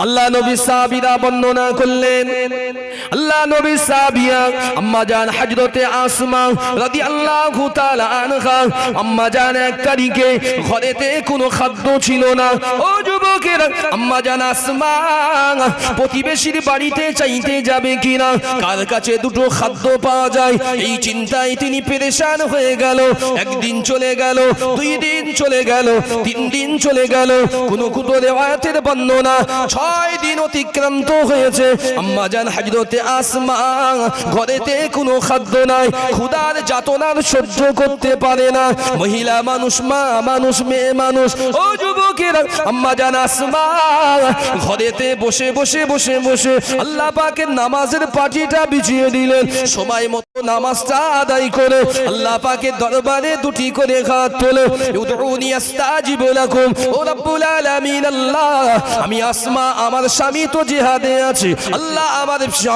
আল্লাহ নবী সাহাবীরা বর্ণনা করলেন, আল্লাহ নবী সাহাবিয়া আম্মা জান হযরতে আসমা রাদিয়াল্লাহু তাআলা আনহা, আম্মা জান এক তারিখে ঘরেতে কোনো খাদ্য ছিল না। ও যুবকেরা, আম্মা জান আসমা প্রতিবেশীর বাড়িতে চাইতে যাবে কিনা, কার কাছে দুটো খাদ্য পাওয়া যায়, এই চিন্তায় তিনি পেরেশান হয়ে গেল। একদিন চলে গেল, 2 দিন চলে গেল, 3 দিন চলে গেল, কোন কোন রিওয়ায়াতের বর্ণনা 6 দিন অতিক্রান্ত হয়েছে। আম্মা জান হযরতে আসমা ঘরেতে কোনো খাদ্য নাই, ক্ষুধার যাতনার সহ্য করতে পারে না। মহিলা মানুষ, মা মানুষ, মেয়ে মানুষ। ও যুবকেরা, আম্মা জান আসমা ঘরেতে বসে বসে বসে বসে আল্লাহ পাকের নামাজের পাটিটা বিছিয়ে দিলেন। সময় মতো নামাজটা আদায় করে আল্লাহ পাকের দরবারে 2টি করে হাত তোলে, উদউনি আস্তাজিব লাকুম। ও রব্বুল আলামিন, আল্লাহ আমি আসমা, আমার স্বামী তো জিহাদে আছে, আল্লাহ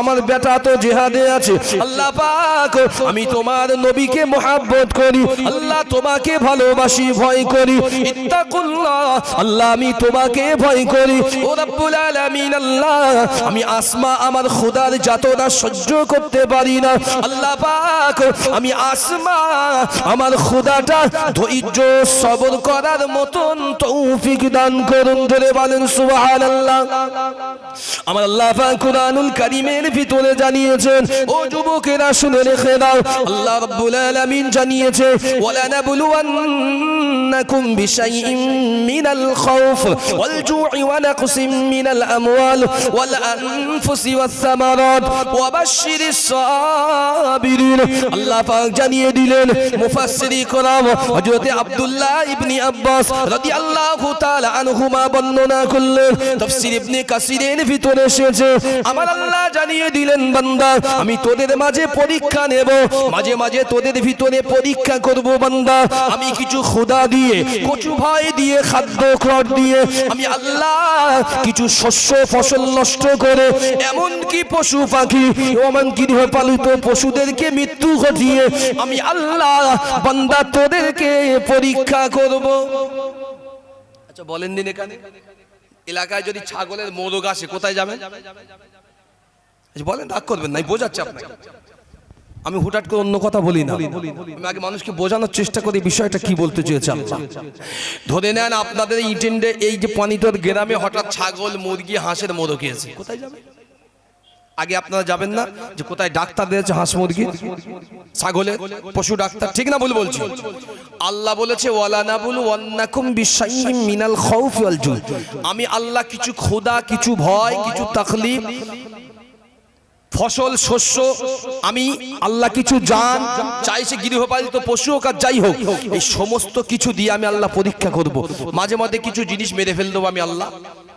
আমার বেটা তো জিহাদে আছে, আল্লাহ পাক আমি তোমার নবীকে মুহাব্বত করি, আল্লাহ তোমাকে ভালোবাসি, ভয় করি, ইত্তাকুল্লাহ, আল্লাহ আমি তোমাকে ভয় করি। ও রব্বুল আলামিন, আল্লাহ আমি আসমা আমার খোদার যাতনা সহ্য করতে পারি না, আল্লাহ পাক আমি আসমা আমার খোদাটা ধৈর্য সবর করার মতন তৌফিক দান করুন। ধরে বলেন সুবহানাল্লাহ। আমার আল্লাহ পাক কুরআনুল কারীমের ভিতরে জানিয়েছেন, ও যুবকেরা শুনে রেখে দাও, আল্লাহ রাব্বুল আলামিন জানিয়েছে, ওয়ালা নাবলুওয়ান্নাকুম বিশাইইন মিনাল খাউফ ওয়াল জু'i ওয়া নাকসিম মিনাল আমওয়াল ওয়াল আনফুসি ওয়াস সামারাত ওয়া বাশশিরিস সাবিরিন। আল্লাহ পাক জানিয়ে দিলেন, মুফাসসিরি کرام হযরত আব্দুল্লাহ ইবনে আব্বাস রাদিয়াল্লাহু তাআলা আনহুমা বর্ণনা করলেন, তাফসীর ইবনে কাসিরের ভিতরে এসেছে, আমার আল্লাহ জানিয়ে দিলেন, বান্দা আমি তোদের মাঝে পরীক্ষা নেব, মাঝে মাঝে তোদের ভিতরে পরীক্ষা করব বান্দা। আমি কিছু খোদা দিয়ে, কচু ভয় দিয়ে, খাদ্য খড় দিয়ে আমি আল্লাহ কিছু শস্য ফসল নষ্ট করে, এমন কি পশু পাখি, এমন গৃহপালিত পশুদেরকে মৃত্যু ঘটিয়ে আমি আল্লাহ বান্দা তোদেরকে পরীক্ষা করব। আচ্ছা বলেন দিন, এখানে এলাকায় যদি ছাগলের মোরগ আসে কোথায় যাবেন? বলেন, রাগ করবেন না, বোঝাচ্ছে আপনাকে। আমি হুটহাট করে অন্য কথা বলি না, আমি আগে মানুষকে বোঝানোর চেষ্টা করি বিষয়টা কি বলতে চেয়েছে আল্লাহ। ধরে নেন আপনাদের ইটেন্ডে এই যে পানিতর গ্রামে হঠাৎ ছাগল, মুরগি, হাঁসের মোরগ এসে, কোথায় যাবে? আগে আপনারা যাবেন না যে কোথায় ডাক্তার দিয়েছে হাঁস মুরগি ছাগলের, পশু ডাক্তার, ঠিক না ভুল বলছি? আল্লাহ বলেছে, ওয়ালা নাবলুওয়ান্নাকুম বিশাইইন মিনাল খাউফি ওয়াল জু'i, আমি আল্লাহ কিছু ক্ষুধা, কিছু ভয়, কিছু তাকলীফ, ফসল শস্য, আমি আল্লাহ কিছু জান, চাই সে গৃহপালিত পশু হোক আর যাই হোক, এই সমস্ত কিছু দিয়ে আমি আল্লাহ পরীক্ষা করব। মাঝে মাঝে কিছু জিনিস মেরে ফেল দেবো আমি আল্লাহ,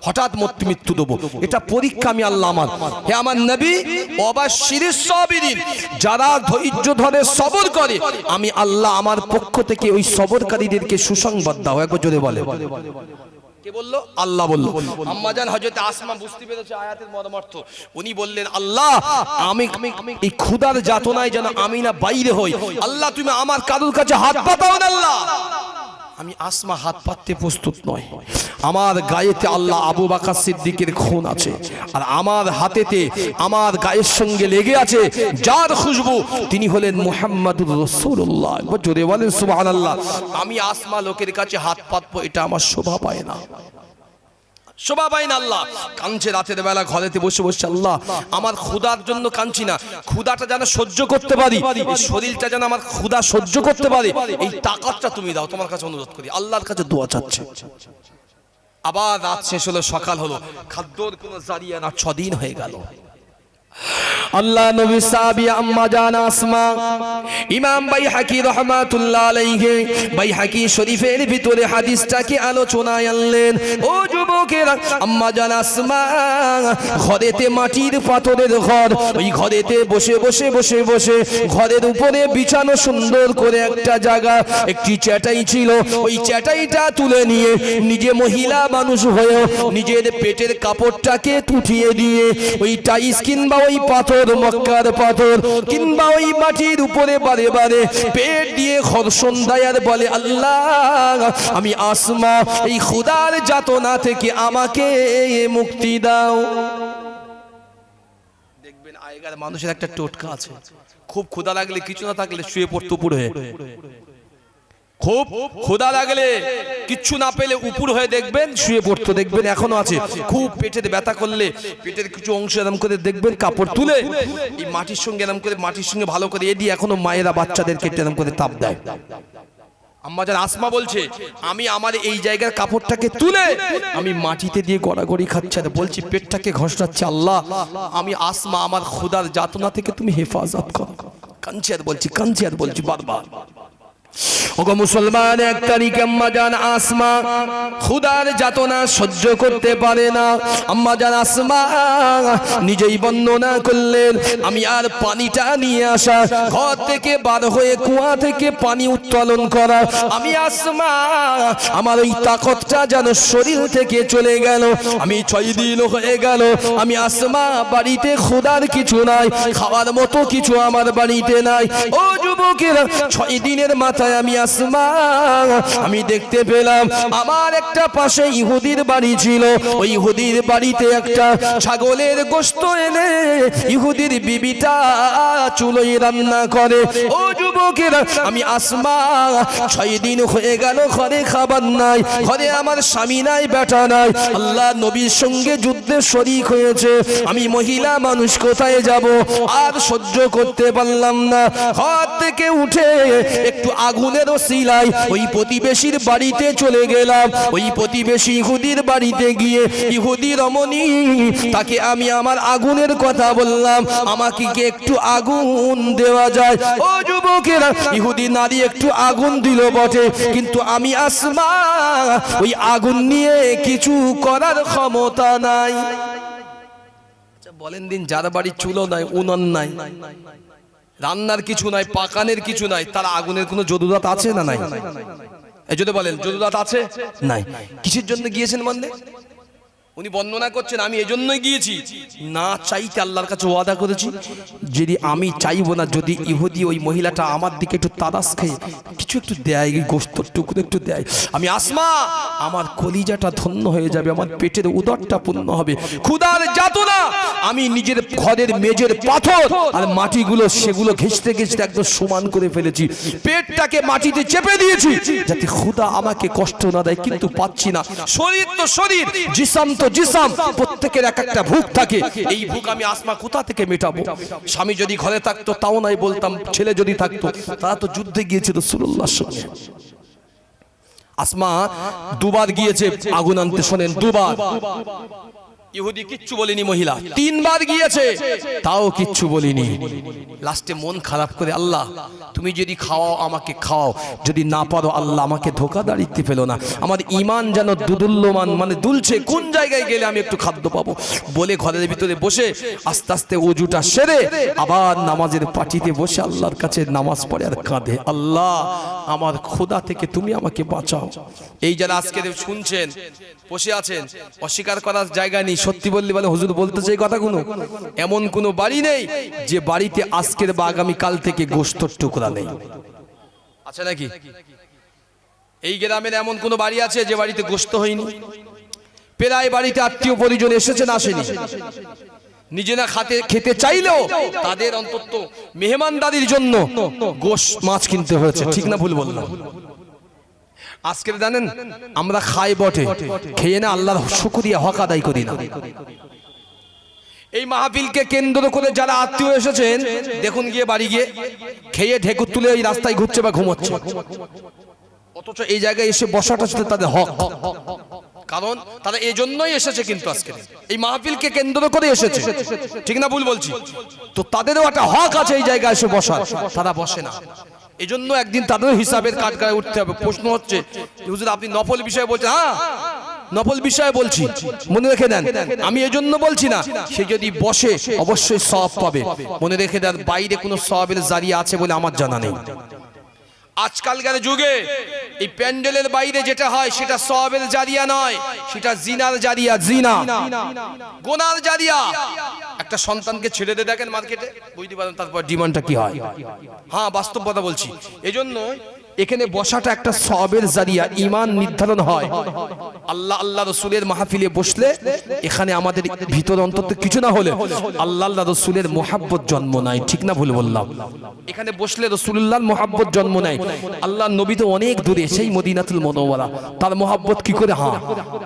হঠাৎ মৃত্যু দেবো, এটা পরীক্ষা আমি আল্লাহ আমার। হে আমার নবী, ওয়াবাশশিরিস সাবিরিন, যারা ধৈর্য ধরে সবর করে আমি আল্লাহ আমার পক্ষ থেকে ওই সবরকারীদেরকে সুসংবাদ দাও। একবার জোরে বলে। কে বললো? আল্লাহ বললো। আম্মা জান হযরত আসমা বুঝতে পেরেছে আয়াতের মর্মার্থ, উনি বললেন, আল্লাহ আমি এই ক্ষুধার যাতনায় যেন আমি না বাইরে হই, আল্লাহ তুমি আমার কারোর কাছে হাত পাতাও না আল্লাহ। আমি আসমা হাত পাততে প্রস্তুত নয়, আমার গায়েতে আল্লাহ আবু বকর সিদ্দিকের খুন আছে, আর আমার হাতেতে আমার গায়ের সঙ্গে লেগে আছে যার খুশবু, তিনি হলেন মুহাম্মাদুর রাসূলুল্লাহ। জোরে বলেন সুবহানাল্লাহ। আমি আসমা লোকের কাছে হাত পাতবো, এটা আমার শোভা পায় না, শোভা পায় না। আল্লাহ কাঁদছে রাতের বেলা ঘরেতে বসে বসে, আল্লাহ আমার ক্ষুধার জন্য কাঁদছি না, ক্ষুধাটা যেন সহ্য করতে পারি, এই শরীরটা যেন আমার ক্ষুধা সহ্য করতে পারে, এই তাকতটা তুমি দাও, তোমার কাছে অনুরোধ করি। আল্লাহর কাছে দোয়া চাচ্ছে। আবার রাত শেষ হলো, সকাল হলো, খাদ্যর কোনো জারিয়া না, 6 দিন হয়ে গেল। আল্লাহ নবী সাহাবী আম্মা জান আসমা, ইমাম বাইহাকি রাহমাতুল্লাহ আলাইহি বাইহাকি শরীফের ভিতরে হাদিসটাকে আলোচনায় আনলেন। ও যুবকেরা, আম্মা জান আসমা ঘরেতে মাটির পাথরের ঘর, ওই ঘরেতে বসে বসে বসে বসে ঘরের উপরে বিছানো সুন্দর করে একটা জায়গা, একটি চ্যাটাই ছিল, ওই চ্যাটাইটা তুলে নিয়ে নিজে মহিলা মানুষ হয়ে নিজের পেটের কাপড়টাকে উঠিয়ে দিয়ে ওই টাইস কিংবা ওই পাথর মক্কার পাথর কিংবা ওই মাটির উপরে বারে বারে পেট দিয়ে ঘর্ষণ দেয় আর বলে আল্লাহ আমি আসমা এই খোদার যাতনা থেকে আমাকে মুক্তি দাও। দেখবেন আগেকার মানুষের একটা টোটকা আছে, খুব ক্ষুধা লাগলে কিছু না থাকলে শুয়ে পড়তো উপর হয়ে, খুব ক্ষুধা লাগলে কিচ্ছু না পেলে উপর হয়ে দেখবেন শুয়ে পড়তো, দেখবেন এখনো আছে। খুব পেটের ব্যথা করলে পেটের কিছু অংশ এরম করে দেখবেন কাপড় তুলে এই মাটির সঙ্গে এরম করে মাটির সঙ্গে ভালো করে এ দিয়ে এখনো মায়েরা বাচ্চাদেরকে এরম করে তাপ দেয়। আম্মা জান আসমা বলছে আমি আমার এই জায়গার কাপড়টাকে তুলে আমি মাটিতে দিয়ে গড়াগড়ি খাচ্ছে আর বলছি পেটটাকে ঘষাচ্ছে আল্লাহ আমি আসমা আমার খোদার যাতনা থেকে তুমি হেফাজত করো। কাঁদছি আর বলছি বারবার। ওগো মুসলমান, এক তারিখে আম্মা জান আসমা খোদার যাতনা সহ্য করতে পারে না। আম্মা জান আসমা নিজেই বর্ণনা করলেন আমি আর পানিটা নিয়ে আসা, ঘর থেকে বার হয়ে কুয়া থেকে পানি উত্তোলন করা, আমি আসমা আমার ওই তাকতটা যেন শরীর থেকে চলে গেল। আমি 6 দিন হয়ে গেল আমি আসমা বাড়িতে খোদার কিছু নাই, খাওয়ার মতো কিছু আমার বাড়িতে নাই। ও যুবকেরা, 6 দিনের মাথায় আমি আসমা আমি দেখতে পেলাম আমার একটা পাশে ইহুদির বাড়ি ছিল, ওই ইহুদির বাড়িতে একটা ছাগলের গোশত এনে ইহুদির বিবিটা চুলোয় রান্না করে। ও যুবকেরা, আমি আসমা 6 দিন হয়ে গেল ঘরে খাবার নাই, ঘরে আমার স্বামী নাই, বেটা নাই, আল্লাহ নবীর সঙ্গে যুদ্ধে শরীক হয়েছে, আমি মহিলা মানুষ কোথায় যাব, আর সহ্য করতে পারলাম না। ঘর থেকে উঠে একটু আগুনের ওসিলায় ওই প্রতিবেশীর বাড়িতে চলে গেলাম। ওই প্রতিবেশী ইহুদির বাড়িতে গিয়ে ইহুদি রমণী তাকে আমি আমার আগুনের কথা বললাম, আমাকে কি একটু আগুন দেওয়া যায়? ও যুবকেরা, ইহুদি নারী একটু আগুন দিল বটে, কিন্তু আমি আসমা ওই আগুন নিয়ে কিছু করার ক্ষমতা নাই। বলেন দিন, যার বাড়ি চুলো নাই, উনুন নাই, রান্নার কিছু নাই, পাকানের কিছু নাই, তার আগুনের কোনো জরুরত আছে না নাই? এই যদি বলেন জরুরত আছে নাই। কিসের জন্য গিয়েছেন মানে? উনি বর্ণনা করছেন আমি এজন্যই গিয়েছি, না চাইতে আল্লাহর কাছে ওয়াদা করেছি যদি আমি চাইবো না, যদি ইহুদি ওই মহিলাটা আমার দিকে একটু তারাস খেয়ে কিছু একটু দেয়, গোশতের টুকরো একটু দেয়, আমি আসমা আমার কলিজাটা ধন্য হয়ে যাবে, আমার পেটের উদরটা পূর্ণ হবে। ক্ষুধার যাতনা আমি নিজের ঘরের মেজের পাথর আর মাটিগুলো সেগুলো ঘেঁষতে ঘেঁষতে একদম সমান করে ফেলেছি, পেটটাকে মাটিতে চেপে দিয়েছি যাতে ক্ষুধা আমাকে কষ্ট না দেয়, কিন্তু পাচ্ছি না। শরীর তো শরীর, জিসম জিসম, প্রত্যেকের এক একটা ভুক থাকে, এই ভুক আমি আসমা কোথা থেকে মেটাবো? স্বামী যদি ঘরে থাকতো তাও নাই বলতাম, ছেলে যদি থাকতো, তারা তো যুদ্ধে গিয়েছে রাসূলুল্লাহর সঙ্গে। আসমা 2 বার গিয়েছে আগুন আনতে, শোনেন 2 বার। ইহুদি কিচ্ছু বলেনি, মহিলা 3 বার গিয়েছে তাও কিচ্ছু বলিনি। লাস্টে মন খারাপ করে আল্লাহ তুমি যদি খাওয়াও আমাকে খাওয়াও, যদি না পারো আল্লাহ আমাকে ধোঁকাদারিতে ফেলো না, আমার ঈমান যেন দুদুল্যমান মানে দুলছে, কোন জায়গায় গেলে আমি একটু খাদ্য পাবো বলে ঘরের ভিতরে বসে আস্তে আস্তে ওযুটা সেরে আবার নামাজের পাটিতে বসে আল্লাহর কাছে নামাজ পড়ে আর কাঁদে, আল্লাহ আমার খোদা থেকে তুমি আমাকে বাঁচাও। এই যারা আজকে শুনছেন বসে আছেন, অস্বীকার করার জায়গা নেই, সত্যি বললে বলে হুজুর বলতে চাই কথাগুলো, এমন কোনো বাড়ি নেই যে বাড়িতে আজকের বা আগামী কাল থেকে গোশতের টুকরা নেই, আছে নাকি? এই গ্রামের এমন কোনো বাড়ি আছে যে বাড়িতে গোশত হয়নি? প্রায় বাড়িতে আত্মীয় পরিজন এসেছেন, আসেনি, নিজেরা খেতে চাইলেও তাদের অন্তত মেহমানদারির জন্য গোশ মাছ কিনতে হয়েছে, ঠিক না ভুল বললাম? আজকে জানেন আমরা খাই বটে, খেয়ে না আল্লাহর শুকরিয়া হক আদায় করি না। এই মাহফিলকে কেন্দ্র করে যারা আত্মীয় এসেছেন দেখুন গিয়ে বাড়ি গিয়ে খেয়ে ঢেকুর তুলে এই রাস্তায় ঘুরছে বা ঘুমোচ্ছে, অথচ এই জায়গায় এসে বসাটা ছিল তাদের হক, কারণ তারা এই জন্যই এসেছে, কিন্তু আজকে এই মাহফিলকে কেন্দ্র করে এসেছে, ঠিক না ভুল বলছি? তো তাদেরও একটা হক আছে এই জায়গায় এসে বসার, তারা বসে না। এই জন্য একদিন তাদের হিসাবের কাঠগড়ায় উঠতে হবে। প্রশ্ন হচ্ছে হুজুর আপনি নফল বিষয়ে বলছেন, হ্যাঁ নফল বিষয়ে বলছি, মনে রেখে দেন আমি এজন্য বলছি না, সে যদি বসে অবশ্যই সওয়াব পাবে, মনে রেখে দেন বাইরে কোনো সওয়াবের জারিয়া আছে বলে আমার জানা নেই। আজকালকার যুগে এই প্যান্ডেলের বাইরে যেটা হয় সেটা সওয়াবের জারিয়া নয়, সেটা জিনার জারিয়া, জিনা গুনার জারিয়া। একটা সন্তানকে ছেড়ে দিয়ে দেখেন মার্কেটে, বুঝতে পারেন তারপর ডিমান্ডটা কি হয়। হ্যাঁ, বাস্তব কথা বলছি। এজন্য এখানে বসাটা একটা সওয়াবের জারিয়া, ঈমান নির্ধারণ হয়। আল্লাহ আল্লাহ রাসূলের মাহফিলে বসলে এখানে আমাদের ভিতর অন্তত কিছু না হলে আল্লাহ আল্লাহ রাসূলের মুহাব্বত জন্ম নেয়। ঠিক না ভুল বললাম? এখানে বসলে রাসূলুল্লাহর মুহাব্বত জন্ম নেয়। আল্লাহর নবী তো অনেক দূরে, সেই মদিনাতুল মুনাওয়ারা, তার মুহাব্বত কি করে? হ্যাঁ,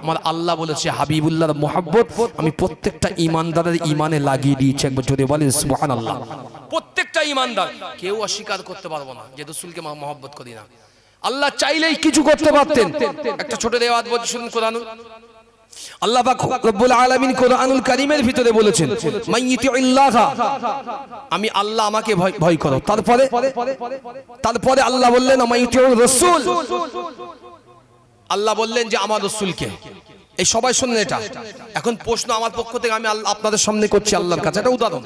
আমার আল্লাহ বলেছে হাবিবুল্লাহর মুহাব্বত আমি প্রত্যেকটা ঈমানদারের ঈমানে লাগিয়ে দিয়েছি। একবার জোরে বলেন সুবহানাল্লাহ। প্রত্যেকটা ঈমানদার, কেউ অস্বীকার করতে পারবো না যে রাসূলকে মুহাব্বত করি না। আল্লাহ চাইলেই কিছু করতে পারতেন। একটা ছোট রেওয়াজ বলছি শুনুন। কোরআন আল্লাহ পাক রব্বুল আলামিন কোরআনুল কারীমের ভিতরে বলেছেন মাইয়িতিল্লাহ, আমি আল্লাহ আমাকে ভয় করো। তারপরে আল্লাহ বললেন মাইয়িতির রাসূল, আল্লাহ বললেন যে আমার রাসূলকে। এই সবাই শুনেন এটা। এখন প্রশ্ন আমার পক্ষ থেকে আমি আপনাদের সামনে করছি আল্লাহর কাছে, এটা উদাহরণ।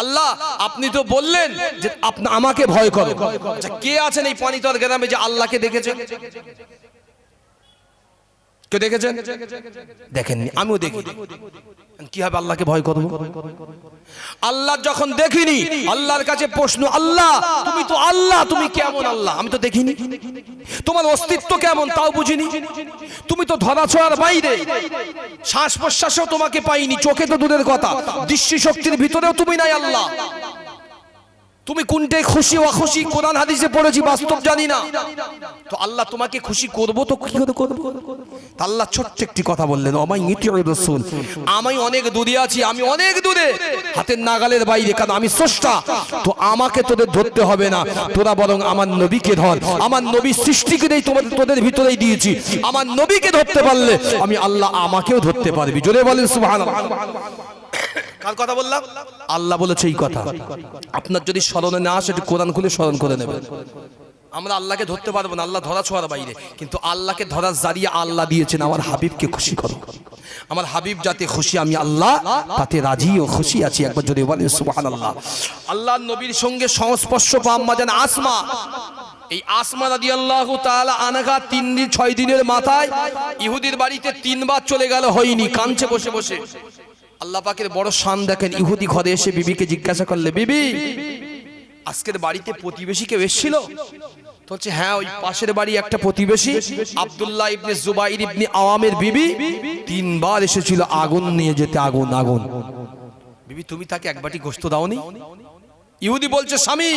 আল্লাহ আপনি তো বললেন যে আপনি আমাকে ভয় করো। আচ্ছা, কে আছেন এই পানিতর গ্রামে যে আল্লাহকে দেখেছেন? কে দেখেছেন? দেখেননি, আমিও দেখিনি। কি হবে আল্লাহকে ভয় করব? আল্লাহ যখন দেখিনি, আল্লাহর কাছে প্রশ্ন, আল্লাহ তুমি তো আল্লাহ, তুমি কেমন আল্লাহ? আমি তো দেখিনি। তোমার অস্তিত্ব কেমন তাও বুঝিনি। তুমি তো ধরাছোঁয়ার বাইরে, শ্বাস প্রশ্বাসেও তোমাকে পাইনি, চোখে তো দূরের কথা, দৃষ্টি শক্তির ভিতরেও তুমি নাই আল্লাহ। তুমি কোনটায় খুশি অখুশি কোরআন হাদিসে পড়েছি, বাস্তব জানি না। তো আল্লাহ তোমাকে খুশি করবো তো কি করে করবো? আল্লাহ ছোট্ট একটি কথা বললেন, রাসূল আমি অনেক দূরে আছি, আমি অনেক দূরে, হাতের নাগালের বাইরে, কারণ আমি স্রষ্টা। তো আমাকে তোদের ধরতে হবে না, তোরা বরং আমার নবীকে ধর। আমার নবী সৃষ্টিকে দেই তোদের ভিতরেই দিয়েছি। আমার নবীকে ধরতে পারলে আমি আল্লাহ আমাকেও ধরতে পারবি। জোরে বলেন সুবহানাল্লাহ। কার কথা বললাম? আল্লাহ বলেছে এই কথা। আপনার যদি স্মরণে না আসে, একটু কোরআন খুলে স্মরণ করে নেবেন। আমরা আল্লাহকে ধরতে পারবো না, আল্লাহ ধরা ছোঁয়ার বাইরে, কিন্তু আল্লাহকে ধরার জারিয়া আল্লাহ দিয়েছেন আমার হাবিবকে খুশি করো। আমার হাবিব যাতে খুশি, আমি আল্লাহ তাতে রাজি ও খুশি আছি। একবার যদি বলেন সুবহানাল্লাহ। আল্লাহর নবীর সঙ্গে সংস্পর্শ পাওয়া আম্মা জান আসমা, এই আসমা রাদিয়াল্লাহু তাআলা আনহা 6 দিনের মাথায় ইহুদির বাড়িতে 3 বার চলে গেল, হয়নি, কাঁদছে বসে বসে। আল্লাহ পাকের বড় শান দেখেন, ইহুদি ঘরে এসে বিবিকে জিজ্ঞাসা করলে, বিবি আজকের বাড়িতে প্রতিবেশী কেউ এসেছিল? তো হচ্ছে হ্যাঁ, ওই পাশের বাড়ি একটা প্রতিবেশী আব্দুল্লাহ ইবনে জুবাইর ইবনে আওয়ামের বিবি 3 বার এসেছিল আগুন নিয়ে যেতে। আগুন আগুন। বিবি তুমি তাকে এক বাটি গোশত দাওনি? ইহুদি বলছে স্বামী।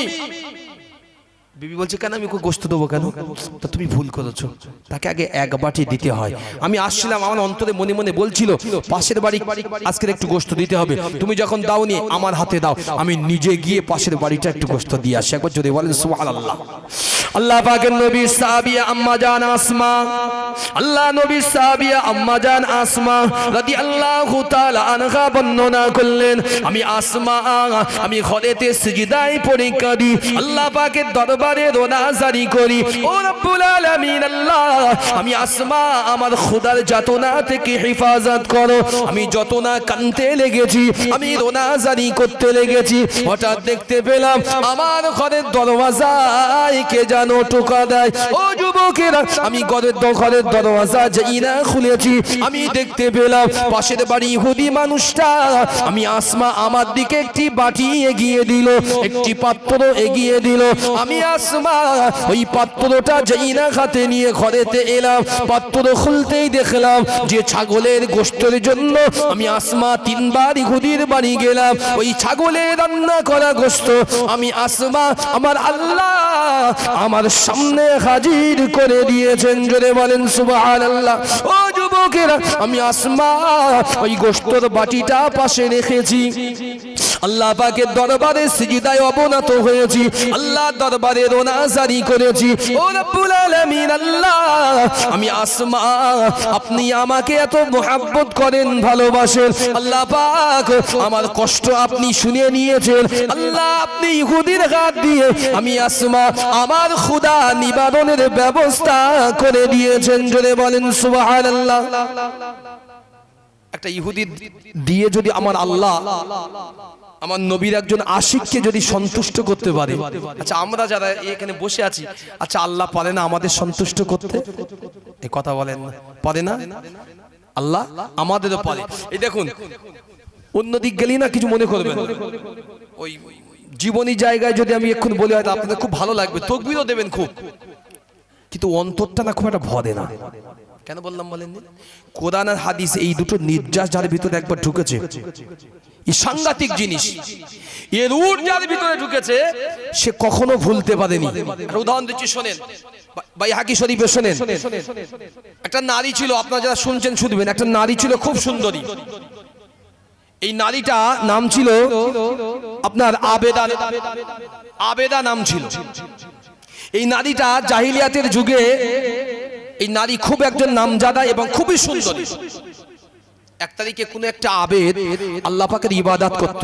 বিবি বলছে কেন আমি গোশত দেবো কেন? তা তুমি ভুল করেছো, তাকে আগে 1 বাটি দিতে হয়। আমি আসছিলাম, আমার অন্তরে মনে মনে বলছিল পাশের বাড়ি আজকের একটু গোশত দিতে হবে, তুমি যখন দাওনি আমার হাতে দাও, আমি নিজে গিয়ে পাশের বাড়িটা একটু গোশত দিয়ে আসি। একবার যদি বলেন সুবহানাল্লাহ। আল্লাহ পাকের নবী সাহাবিয়া আম্মা জান আসমা, আল্লাহ নবী সাহাবিয়া আম্মা জান আসমা রাদিয়াল্লাহু তাআলা আনহা বর্ণনা করলেন, আমি আসমা আমি ঘরেতে সিজদায় পড়ে কাঁদি, আল্লাহ পাকের দরবারে রোনাজারি করি, ও রব্বুল আলামিন আল্লাহ আমি আসমা আমার খোদার যাতনা থেকে হেফাজত করো। আমি যত না কাঁদতে লেগেছি, আমি রোনাজারি করতে লেগেছি, হঠাৎ দেখতে পেলাম আমার ঘরের দরওয়াজায় কে যেন টোকা দেয়। ও যুবকেরা, আমি ঘরের দরওয়াজা যেই না খুলেছি, আমি দেখতে পেলাম পাশের বাড়ি ইহুদি মানুষটা, আমি আসমা আমার দিকে একটি বাটি এগিয়ে দিল, একটি পাত্র এগিয়ে দিল। আমি আসমা ওই পাত্রটা যেই না হাতে নিয়ে ঘরেতে এলাম, পাত্র খুলতেই দেখলাম যে ছাগলের গোশতের জন্য আমি আসমা 3 বার ইহুদির বাড়ি গেলাম। ওই ছাগলের রান্না করা গোশত আমি আসমা আমার আল্লাহ আমার সামনে হাজির করে দিয়েছেন। জোরে বলেন সুবহানাল্লাহ। ও যুবকেরা, আমি আসমা ওই গোশতের বাটিটা পাশে রেখেছি, আল্লাহ পাকের দরবারে সিজদায় অবনত হয়েছি, আল্লাহর দরবারে রোনাজারি করেছি। ও রব্বুল আলামিন আল্লাহ আমি আসমা আপনি আমাকে এত মুহাব্বত করেন, ভালোবাসেন, আল্লাহ পাক আমার কষ্ট আপনি শুনে নিয়েছেন। আল্লাহ আপনি ইহুদির হাত দিয়ে আমি আসমা আমার খোদা নিবারণের ব্যবস্থা করে দিয়েছেন। জোরে বলেন সুবহানাল্লাহ। একটা ইহুদি দিয়ে যদি আমার আল্লাহ আমার নবীর একজন আশিককে যদি সন্তুষ্ট করতে পারে, আচ্ছা আমরা যারা এখানে বসে আছি, আচ্ছা আল্লাহ পারে না আমাদের সন্তুষ্ট করতে? এই কথা বলেন না, পারে না? আল্লাহ আমাদেরও পারে। এই দেখুন, অন্যদিক গেলেই না কিছু মনে করবেন, ওই জীবনী জায়গায় যদি আমি এখন বলি হয়তো আপনাদের খুব ভালো লাগবে, তকবীরও দেবেন খুব, কিন্তু অন্তরটা না খুব একটা ভরে না। কেন বললাম বলেন? কোরআন আর হাদিস এই দুটো নির্যাস যার ভিতরে একবার ঢুকেছে, এই সাংঘাতিক জিনিস, এর উট যার ভিতরে ঢুকেছে সে কখনো ভুলতে পারেনি। উদাহরণ দিচ্ছি, শোনেন ভাই, হাকি শরীফে শোনেন। একটা নারী ছিল, আপনারা যারা শুনছেন শুনবেন, একটা নারী ছিল খুব সুন্দরী। এই নারীটা নাম ছিল আপনার আবেদা, আবেদা নাম ছিল। এই নারীটা জাহিলিয়াতের যুগে এই নারী খুব একজন নামজাদা এবং খুবই সুন্দরী। এক তারিখে কোনো একটা আবেদ আল্লাহ পাকের ইবাদত করত।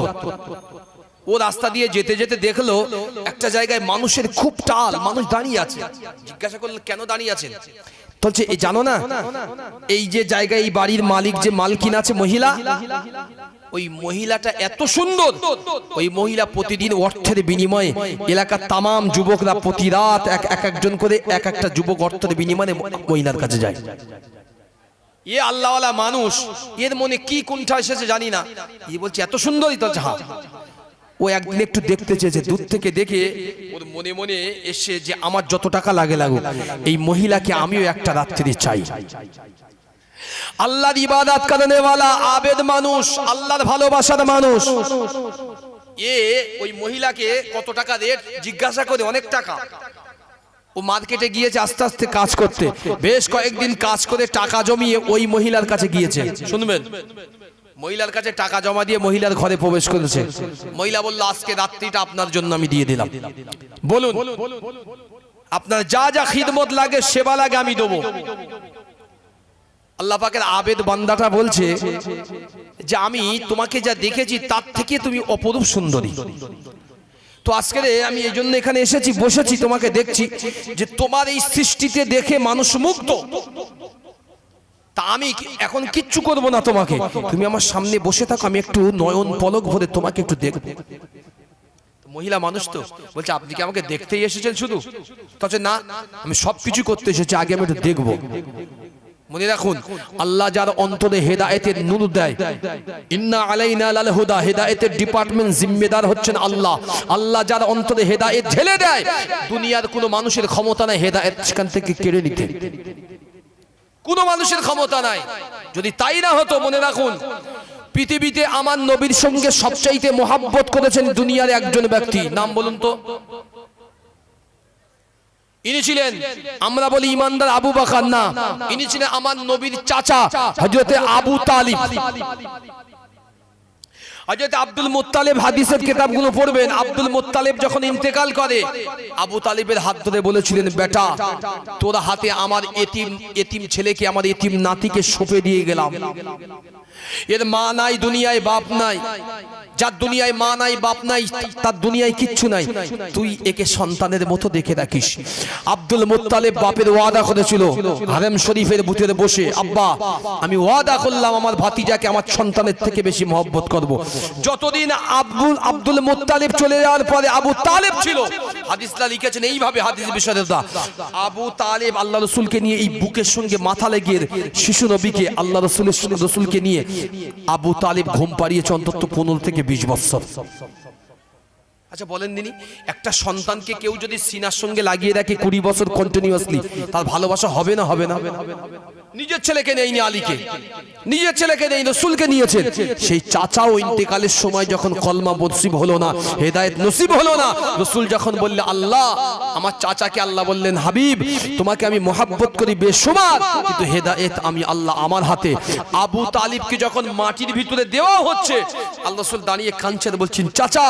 ও রাস্তা দিয়ে যেতে যেতে দেখলো একটা জায়গায় মানুষের খুব টাল, মানুষ দাঁড়িয়ে আছে। জিজ্ঞাসা করলেন কেন দাঁড়িয়ে আছেন? বলছে এই জানো না, এই যে জায়গায় এই বাড়ির মালিক যে মালকিন আছে মহিলা, ওই মহিলাটা এত সুন্দর, ওই মহিলা প্রতিদিন অর্থের বিনিময়ে এলাকার তামাম যুবকরা প্রতি রাত এক একজন করে এক একটা যুবক অর্থের বিনিময়ে মহিলার কাছে যায়। এ আল্লাহওয়ালা মানুষ, এর মনে কি কুণ্ঠা এসেছে জানি না, এ বলছে এত সুন্দরই তো। হ্যাঁ, ও একদিন একটু দেখতে চেয়েছে, দূর থেকে দেখে ওর মনে মনে এসে যে আমার যত টাকা লাগে লাগুক, এই মহিলাকে আমিও একটা রাত্রি চাই। আল্লাহর ইবাদত করনে ওয়ালা আবেদ মানুষ, আল্লাহর ভালোবাসার মানুষ, এ ওই মহিলাকে কত টাকা রেট জিজ্ঞাসা করে, অনেক টাকা। ও মার্কেটে গিয়েছে আস্তে আস্তে কাজ করতে, বেশ কয়েকদিন কাজ করে টাকা জমিয়ে ওই মহিলার কাছে গিয়েছে। শুনবেন, মহিলার কাছে টাকা জমা দিয়ে মহিলার ঘরে প্রবেশ করেছে। মহিলা বলল আজকে রাত্রিটা আপনার জন্য আমি দিয়ে দিলাম, বলুন আপনার যা যা খিদমত লাগে সেবা লাগে আমি দেবো। আল্লাহ পাকের আবেদ বান্দাটা বলছে যে আমি তোমাকে যা দেখেছি তার থেকে তুমি অপরূপ সুন্দরী। তো আজকে আমি এই জন্য এখানে এসেছি, বসেছি, তোমাকে দেখছি যে তোমার এই সৃষ্টিতে দেখে মানুষ মুগ্ধ। তা আমি এখন কিচ্ছু করব না তোমাকে, তুমি আমার সামনে বসে থাকো, আমি একটু নয়ন পলক ভরে তোমাকে একটু দেখব। মহিলা মানুষ তো বলছে আপনি কি আমাকে দেখতেই এসেছেন শুধু? তাহলে না, আমি সবকিছু করতে এসেছি, আগে আমি একটু দেখবো। মনে রাখুন, আল্লাহ যার অন্তরে হেদায়েতের নূর দেয়, ইন্না আলাইনা লাল হুদা, হেদায়েতের ডিপার্টমেন্ট জিম্মেদার হচ্ছেন আল্লাহ। আল্লাহ যার অন্তরে হেদায়েত ঢেলে দেয়, দুনিয়ার কোনো মানুষের ক্ষমতা নাই হেদায়েত সেখান থেকে কেড়ে নিতে, কোনো মানুষের ক্ষমতা নাই। যদি তাই না হতো, মনে রাখুন পৃথিবীতে আমার নবীর সঙ্গে সবচাইতে মোহাব্বত করেছেন দুনিয়ার একজন ব্যক্তি, নাম বলুন তো? ইনি ছিলেন, আমরা বলি ইমানদার আবু বকর, না, ইনি ছিলেন আমার নবীর চাচা হযরতে আবু তালিব। হযরত আব্দুল মুত্তালিব, হাদিসের কিতাবগুলো পড়বেন, আব্দুল মুত্তালিব যখন ইন্তেকাল করে আবু তালিবের হাত ধরে বলেছিলেন, বেটা তোর হাতে আমার এতিম ছেলেকে, আমার এতিম নাতিকে সঁপে দিয়ে গেলাম। এর মা নাই, দুনিয়ায় বাপ নাই, যার দুনিয়ায় মা নাই বাপ নাই তার দুনিয়ায় কিচ্ছু নাই, তুই একে সন্তানের মতো দেখে রাখিস। আব্দুল মুত্তালিব বাপের ওয়াদা করেছিল হারেম শরীফের বুথে বসে, আব্বা আমি ওয়াদা করলাম আমার ভাতিজাকে আমার সন্তানের থেকে বেশি মহব্বত করব। যতদিন আব্দুল মুত্তালিব চলে যাওয়ার পরে আবু তালেব ছিল, হাদিসটা লিখেছেন এইভাবে, হাদিস বিশারদা, আবু তালেব আল্লাহ রসুলকে নিয়ে এই বুকের সঙ্গে মাথা লাগিয়ে শিশু নবীকে আল্লাহ রসুলকে নিয়ে আবু তালেব ঘুম পাড়িয়েছে অন্তত 15 থেকে 20 বছর। আচ্ছা বলেন দিনি, একটা সন্তানকে কেউ যদি সিনার সঙ্গে লাগিয়ে রাখে 20 বছর কন্টিনিউয়াসলি, তার ভালোবাসা হবে না? হবে না? নিজের ছেলেকে নেয়নি আলীকে, নিজের ছেলেকে নেই, রসুলকে নিয়েছেন। সেই চাচাও ইন্তেকালের সময় যখন কলমা নসিব হলো না, হেদায়েত নসিব হলো না, রসুল যখন বললেন আল্লাহ আমার চাচাকে, আল্লাহ বললেন হাবিব তোমাকে আমি মোহাব্বত করি বেশুমার, কিন্তু হেদায়েত আমি আল্লাহ আমার হাতে। আবু তালিবকে যখন মাটির ভিতরে দেওয়া হচ্ছে, আল্লাহ রসুল দাঁড়িয়ে কাঁদছেন, বলছেন চাচা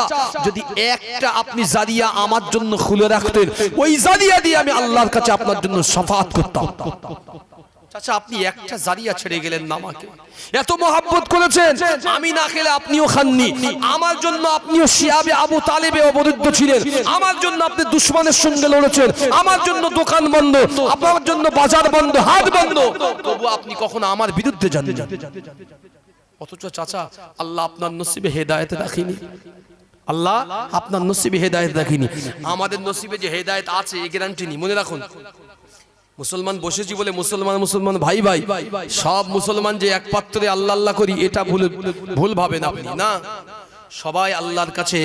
যদি একটা আপনি জারিয়া আমার জন্য খুলে রাখতেন, ওই জারিয়া দিয়ে আমি আল্লাহর কাছে আপনার জন্য শাফাআত করতাম। চাচা আপনি একটা জারিয়া ছেড়ে গেলেন না, আমাকে এত মহব্বত করেছেন, আমি না খেলে আপনিও খাননি, আমার জন্য আপনিও শিয়াবে আবু তালেবে অবরুদ্ধ ছিলেন, আমার জন্য আপনি দুশমনের সঙ্গে লড়েছেন, আমার জন্য দোকান বন্ধ, আপনার জন্য বাজার বন্ধ, হাট বন্ধ, তবু আপনি কখনো আমার বিরুদ্ধে যাননি। অথচ চাচা আল্লাহ আপনার নসিবে হেদায়েত রাখিনি, আল্লাহ আপনার নসিবে হেদায়েত রাখিনি। আমাদের নসিবে যে হেদায়েত আছে এই গ্যারান্টি নেই। মনে রাখুন, মুসলমান বসেছি বলে মুসলমান ভাই ভাই সব মুসলমান যে এক পাত্রে আল্লাহ আল্লাহ করি এটা ভুল ভাবেন আপনি না। সবাই আল্লাহর কাছে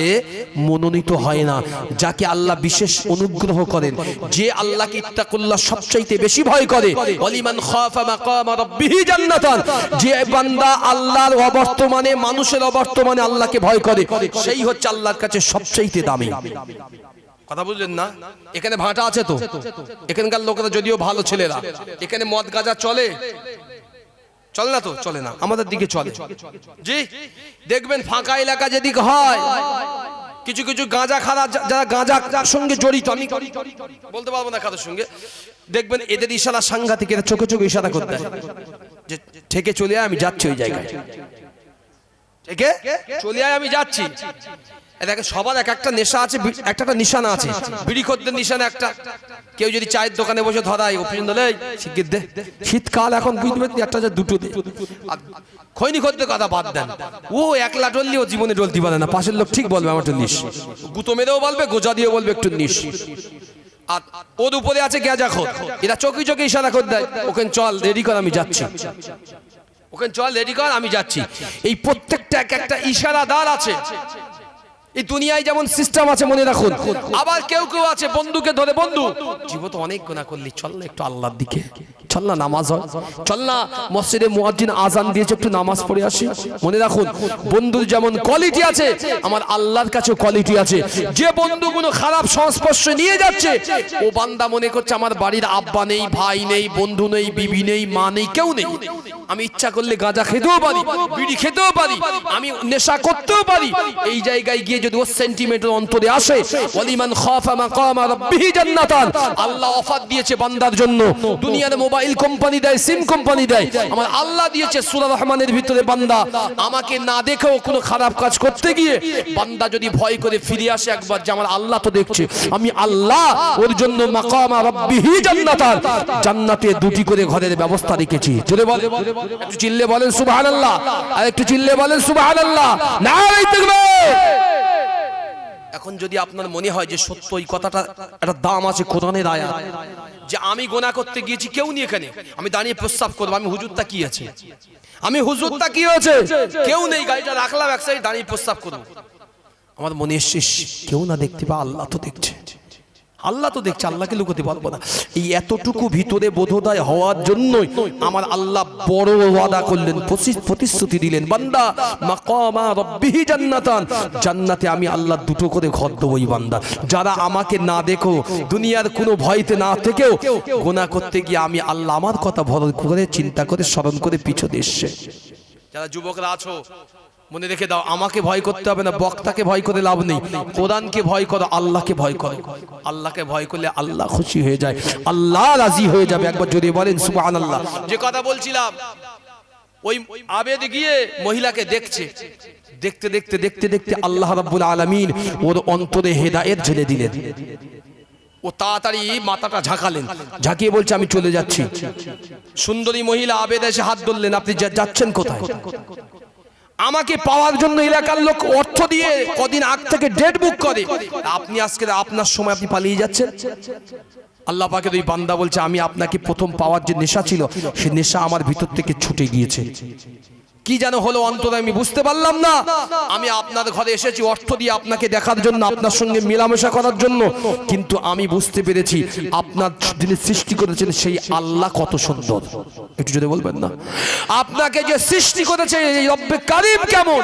মনোনীত হয় না। যাকে আল্লাহ বিশেষ অনুগ্রহ করেন, যে আল্লাহকে ইত্তাকুল্লাহ সবচাইতে বেশি ভয় করে, ওয়ালিমান খাফা মাকাম রাব্বিহি জান্নাতান, যে বান্দা আল্লাহর অবর্তমানে মানুষের অবর্তমানে আল্লাহকে ভয় করে, সেই হচ্ছে আল্লাহর কাছে সবচাইতে দামি। কথা বুঝলেন না? এখানে ভাটা আছে তো, এখানকার লোকেরা যদিও ভালো ছেলেরা, এখানে মদ গাঁজা চলে চলে না? তো চলে না, আমাদের দিকে চলে। জি দেখবেন ফাঁকা এলাকা যেদিকে হয়, কিছু কিছু গাঁজা খারা যারা গাঁজার সঙ্গে জড়িত, আমি বলতে পারবো না কারোর সঙ্গে, দেখবেন এদের ইশারা সাংঘাতিক, এরা চোখে চোখে ইশারা করতে হয় যে ঠেকে চলে আয় আমি যাচ্ছি ওই জায়গায়, ঠেকে চলে আয় আমি যাচ্ছি। দেখেন সবার এক একটা নেশা আছে, একটা নিশানা আছে। বিড়ি খদ্দের নিশানা একটা, কেউ যদি চায়ের দোকানে বসে ধরায় অপিনিয়ন দিলে শিগগির দে, শীতকাল এখন বুঝবেন একটা যে দুটো দে। খৈনি খদ্দের কথা বাদ দেন, ও একলা ডললি ও জীবনে ডলতে পারে না, পাশের লোক ঠিক বলবে আমার একটু নিস, গুতো মেরেও বলবে, গোজা দিয়েও বলবে একটু নিস। আর ওর উপরে আছে গেঁজাখোর, এরা চোখে চোখে ইশারা করে দেয়, ওখানে চল রেডি কর আমি যাচ্ছি, ওখানে চল রেডি কর আমি যাচ্ছি। এই প্রত্যেকটা এক একটা ইশারাদার আছে। এই দুনিয়ায় যেমন সিস্টেম আছে মনে রাখুন। আবার কেউ কেউ আছে বন্ধুকে ধরে, বন্ধু জীবন তো অনেক গুনাহ করলি, চল না একটু আল্লাহর দিকে, চল না নামাজ হয়, চল না মসজিদে মুয়াজ্জিন আজান দিয়েছে একটু নামাজ পড়ে আসি। মনে রাখুন বন্ধুর যেমন কোয়ালিটি আছে, আমার আল্লাহর কাছেও কোয়ালিটি আছে। যে বন্ধুগুলো খারাপ সংস্পর্শে নিয়ে যাচ্ছে, ও বান্দা মনে করছে আমার বাড়ির আব্বা নেই, ভাই নেই, বন্ধু নেই, বিবি নেই, মা নেই, কেউ নেই, আমি ইচ্ছা করলে গাঁজা খেতেও পারি, বিড়ি খেতেও পারি, আমি নেশা করতেও পারি। এই জায়গায় গিয়ে যদি ও সেন্টিমেন্টের অন্তরে আসে, ওয়ালিমান খাফা মাকাম রাব্বিহি জান্নাতান, আল্লাহ অফার দিয়েছে বান্দার জন্য। দুনিয়ার মোবাইল কোম্পানি দেয়, সিম কোম্পানি দেয়, আমার আল্লাহ দিয়েছে সূরা রহমানের ভিতরে, বান্দা আমাকে না দেখেও কোনো খারাপ কাজ করতে গিয়ে বান্দা যদি ভয় করে ফিরে আসে একবার যে আমার আল্লাহ তো দেখছে, আমি আল্লাহ ওর জন্য মাকাম রাব্বিহি জান্নাতান, জান্নাতে দুটি করে ঘরের ব্যবস্থা রেখেছি। জোরে বলেন, একটু চিল্লে বলেন সুবহানাল্লাহ, আর একটু চিল্লে বলেন সুবহানাল্লাহ, নারে তাকবীর। এখন যদি আপনার মনে হয় যে সত্য এই কথাটা একটা দাম আছে কোরআনের আয়াত, যে আমি গুনাহ করতে গিয়েছি কেউ নেই এখানে, আমি দাঁড়িয়ে প্রস্তাব করব, আমি হুজুরটা কি আছে, আমি হুজুরটা কি হয়েছে, কেউ নেই, গাড়িটা রাখলাম এক সাইডে দাঁড়িয়ে প্রস্তাব করব, আমার মনে এসছে কেউ না দেখতে পা, আল্লাহ তো দেখছে, আল্লাহ তো দেখছে, আল্লাহকে লুকোতে পারবো না। এই এতটুকু ভিতরে বোধোদয় হওয়ার জন্যই আমার আল্লাহ বড় ওয়াদা করলেন, প্রতিশ্রুতি দিলেন, বান্দা মাকাম রাব্বিহি জান্নাতান, জান্নাতে আমি আল্লাহ দুটো করে ঘর দেবই বান্দা। যারা আমাকে না দেখো, দুনিয়ার কোনো ভয়তে না থেকেও গুনাহ করতে গিয়ে আমি আল্লাহ আমার কথা ভরণ করে চিন্তা করে স্মরণ করে পিছনে এসছে। যারা যুবকরা আছো মনে রেখে দাও, আমাকে ভয় করতে হবে না, বক্তাকে ভয় করে লাভ নেই, কোরআনকে ভয় করো, আল্লাহকে ভয় করো। আল্লাহকে ভয় করলে আল্লাহ খুশি হয়ে যায়, আল্লাহ রাজি হয়ে যাবে। একবার জোরে বলেন সুবহানাল্লাহ। যে কথা বলছিলাম, ওই আবেদ গিয়ে মহিলাকে দেখছে, দেখতে দেখতে দেখতে দেখতে আল্লাহ রাব্বুল আলামিন ওর অন্তরে হেদায়েত ঢেলে দিলেন। ও তাড়াতাড়ি মাথাটা ঝাঁকালেন, ঝাঁকিয়ে বলছে আমি চলে যাচ্ছি। সুন্দরী মহিলা আবেদ এসে হাত ধরলেন, আপনি যাচ্ছেন কোথায়? আমাকে পাওয়ার জন্য এলাকার লোক অর্থ দিয়ে কদিন আগ থেকে ডেট বুক করে, আপনি আজকে আপনার সময় আপনি পালিয়ে যাচ্ছেন। আল্লাহ পাকের ওই বান্দা বলছে আমি আপনাকে প্রথম পাওয়ার যে নেশা ছিল, সেই নেশা আমার ভিতর থেকে ছুটে গিয়েছে। কি যেন হলো অন্তরে আমি বুঝতে পারলাম না। আমি আপনার ঘরে এসেছি অর্থ দিয়ে আপনাকে দেখার জন্য, আপনার সঙ্গে মেলামেশা করার জন্য, কিন্তু আমি বুঝতে পেরেছি আপনার যিনি সৃষ্টি করেছেন সেই আল্লাহ কত সুন্দর। একটু যদি বলবেন না, আপনাকে যে সৃষ্টি করেছে এই রব্বে কারীম কেমন,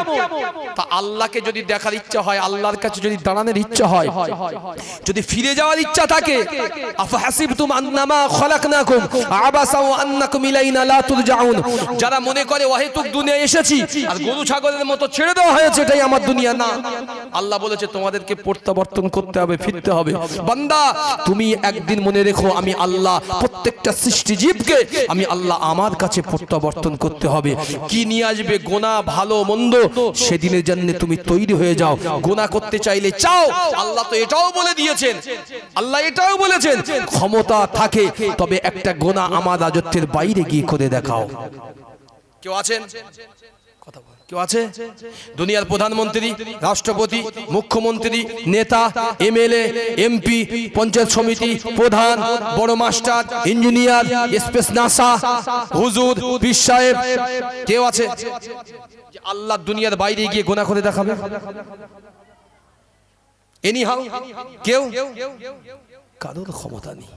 তা আল্লাহকে যদি দেখার ইচ্ছা হয়, আল্লাহর কাছে যদি দাঁড়ানোর ইচ্ছা হয়, যদি ফিরে যাওয়ার ইচ্ছা থাকে, আফাহাসিবতুম আন্নামা খলাকনাকুম আবাসা ওয়া আন্নাকুম ইলাইনা লা তুরজাউন, যারা মনে করে অহেতুক এসেছি আর গরু ছাগলের মতো ছেড়ে দেওয়া হয়েছে, এটাই আমার দুনিয়া, না। আল্লাহ বলেছে তোমাদেরকে প্রত্যাবর্তন করতে হবে, ফিরতে হবে। বান্দা তুমি একদিন মনে রেখো, আমি আল্লাহ প্রত্যেকটা সৃষ্টিজীবকে আমি আল্লাহ আমার কাছে প্রত্যাবর্তন করতে হবে। কি নিয়ে আসবে গুনাহ ভালো মন্দ, সেদিনের জন্য তুমি তৈরি হয়ে যাও। গুনাহ করতে চাইলে চাও, আল্লাহ তো এটাও বলে দিয়েছেন, আল্লাহ এটাও বলেছেন ক্ষমতা থাকে তবে একটা গুনাহ আমার রাজত্বের বাইরে গিয়ে করে দেখাও। কেউ আছেন? কেউ আছে? দুনিয়ার প্রধানমন্ত্রী, রাষ্ট্রপতি, মুখ্যমন্ত্রী, নেতা, এমএলএ, এমপি, পঞ্চায়েত সমিতি প্রধান, বড় মাস্টার, ইঞ্জিনিয়ার, স্পেস নাসা, হুজুর, পীর সাহেব, কেউ আছে যে আল্লাহ দুনিয়ার বাইরে গিয়ে গুনাহ করে দেখাবে? এনি হাউ কেউ? কারোর ক্ষমতা নেই।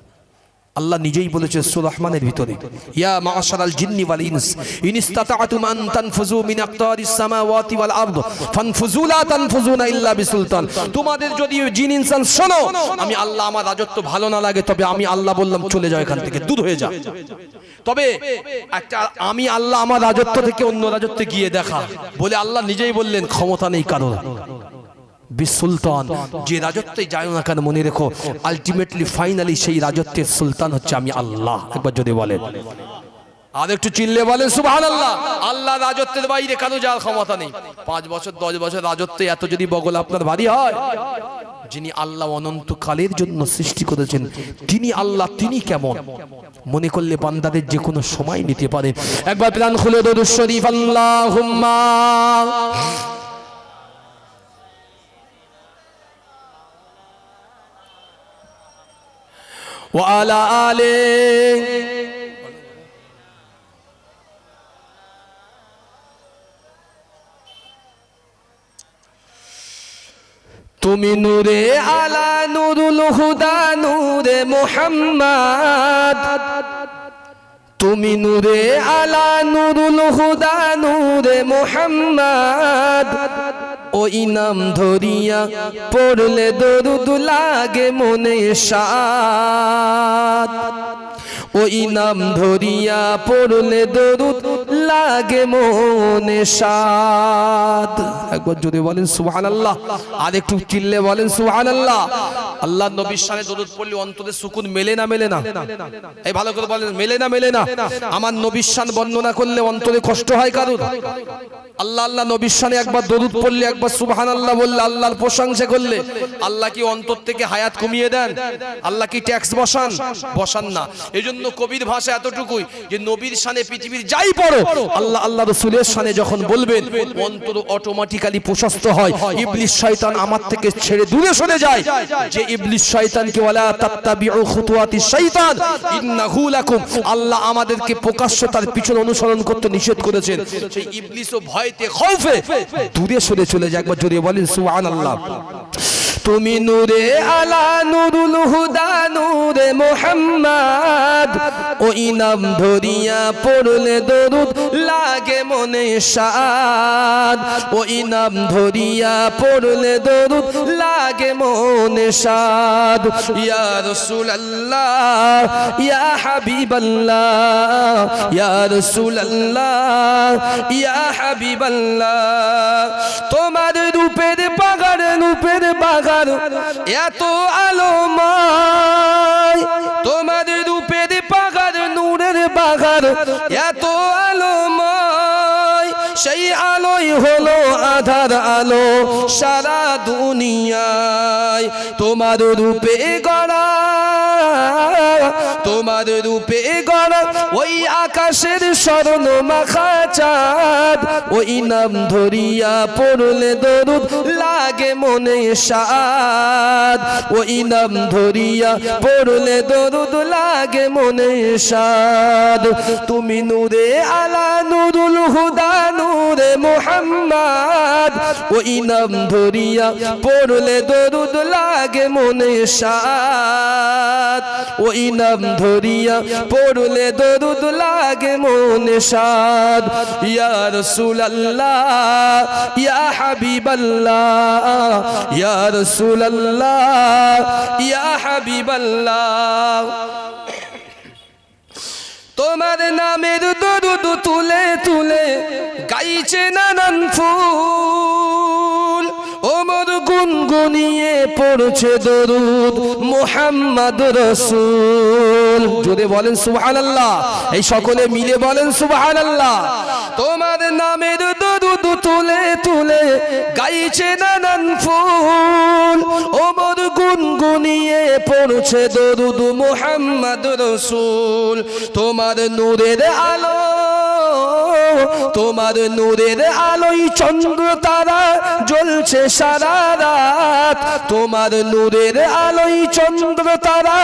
আল্লাহ নিজেই বলেছে সূরা রহমানের ভিতরে, ইয়া মাআশারাল জিন্নি ওয়াল ইনস ইন ইসতাতা'তুম আন তানফুযু মিন আকতারিস সামাওয়াতি ওয়াল আরদ ফানফুযু লা তানফুযুনা ইল্লা বিসুলতান। তোমাদের যদি জিন ইনসান শোনো, আমি আল্লাহ আমার রাজত্ব ভালো না লাগে, তবে আমি আল্লাহ বললাম চলে যাও এখান থেকে, দূর হয়ে যাও। তবে একটা আমি আল্লাহ আমার রাজত্ব থেকে অন্য রাজত্বে গিয়ে দেখা বলে আল্লাহ নিজেই বললেন ক্ষমতা নেই কারোর। বিসুলতান, যে রাজত্বে যায় না কেন মনে রেখো আলটিমেটলি ফাইনালি সেই রাজত্বের সুলতান হচ্ছে আমি আল্লাহ। একবার যদি বলেন আর একটু চিল্লে বলেন সুবহানাল্লাহ। আল্লাহ রাজত্বের বাইরে কারো যাওয়ার ক্ষমতা নেই। 5 বছর 10 বছর রাজত্বে এত যদি বগল আপনার ভারী হয়, যিনি আল্লাহ অনন্তকালের জন্য সৃষ্টি করেছেন তিনি আল্লাহ, তিনি কেমন মনে করলে বান্দাদের যে কোনো সময় নিতে পারে। একবার প্রাণ খুলে দরুদ শরীফ আল্লাহুম্মা وعلى آله তুমি নূরে আলা নুরুল হুদা নূরে মুহাম্মদ, তুমি নূরে আলা নুরুল হুদা নূরে মুহাম্মদ। ওই নাম ধরিয়া পড়লে দরুদ লাগে মনে শাদ, ওই নাম ধরিয়া পড়লে দরুদ লাগে মনে শাদ। একবার জোরে বলেন সুবহানাল্লাহ, আর একটু চিল্লে বলেন সুবহানাল্লাহ। আল্লাহ নবীর শানে দরুদ পড়লে অন্তরে সুকুন মেলে না মেলে না? এই ভালো করে বলেন মেলে না মেলে না? আমার নবীর শান বর্ণনা করলে অন্তরে কষ্ট হয় কারোর? আল্লাহ আল্লাহ নবীর শানে একবার দরুদ পড়লে, একবার সুবহানাল্লাহ বললে, আল্লাহর প্রশংসা করলে আল্লাহ কি অন্তর থেকে হায়াত কমিয়ে দেন? আল্লাহ কি ট্যাক্স বসান? বসান না। এজন্য কবির ভাষা এতটুকুই যে নবীর শানে পৃথিবীর যাই পড়ো, আল্লাহ আল্লাহ রাসূলের শানে যখন বলবেন অন্তর অটোমেটিক্যালি প্রশস্ত হয়। ইবলিস শয়তান আমার থেকে ছেড়ে দূরে সরে যায়। যে ইবলিস শয়তানকে ওয়ালা তাত্তাবিউ খুতুওয়াতিশ শাইতান ইন্নাহু লাকুম, আল্লাহ আমাদেরকে প্রকাশ্য তার পিছনে অনুসরণ করতে নিষেধ করেছেন। সেই ইবলিসও ভয়তে খৌফে দূরে সরে চলে যায়। একবার জোরে বলেন সুবহানাল্লাহ। তুমি নূরে আলা নুরুল হুদা নূরে মুহাম্মদ, ওই নাম ধরিয়া পড়লে দরুদ লাগে মনে শাদ, ওই নাম ধরিয়া পড়লে দরুদ লাগে মনে শাদ। ইয়া রাসূলুল্লাহ ইয়া হাবিবাল্লাহ, ইয়া রাসূলুল্লাহ ইয়া হাবিবাল্লাহ। তোমার রূপের বাগান, রূপের বাগান এত আলোময়, তোমার রূপের বাগান নূরের বাগান এত আলোময়, সেই আলোই হলো আধার আলো সারা দুনিয়ায়। তোমার রূপে গড়া, তোমার রূপে গড়া ওই আকাশের স্বর্ণ মাখা চাঁদ, ওই নাম ধরিয়া পড়লে দরুদ লাগে মনে শাদ, ওই নাম ধরিয়া পড়লে দরুদ লাগে মনে শাদ। তুমি নূরে আলা নুরুল হুদা নূরে মুহাম্মদ, ওই নাম ধরিয়া পড়লে দরুদ লাগে মনে শাদ, ওই নাম ধরিয়া পড়লে দরুদ লাগে মনে শাদ। ইয়া রাসূলুল্লাহ ইয়া হাবিবাল্লাহ, ইয়া রাসূলুল্লাহ ইয়া হাবিবাল্লাহ। তোমার নামের দরুদ তুলে তুলে গাইছে নানান ফুল, ওমর গুনগুনিয়ে পড়ছে দরুদ মুহাম্মদ রাসূল। জোরে বলেন সুবহানাল্লাহ, এই সকলে মিলে বলেন সুবহানাল্লাহ। তোমার নামের দরুদ তুলে তুলে গাইছে নানান ফুল, ওমর গুনগুনিয়ে পড়ছে দরুদ মুহাম্মদ রাসূল। তোমার নূরের আলো, তোমার নূরের আলোয় চন্দ্র তারা জ্বলছে সারা রাত, তোমার নূরের আলোয় চন্দ্র তারা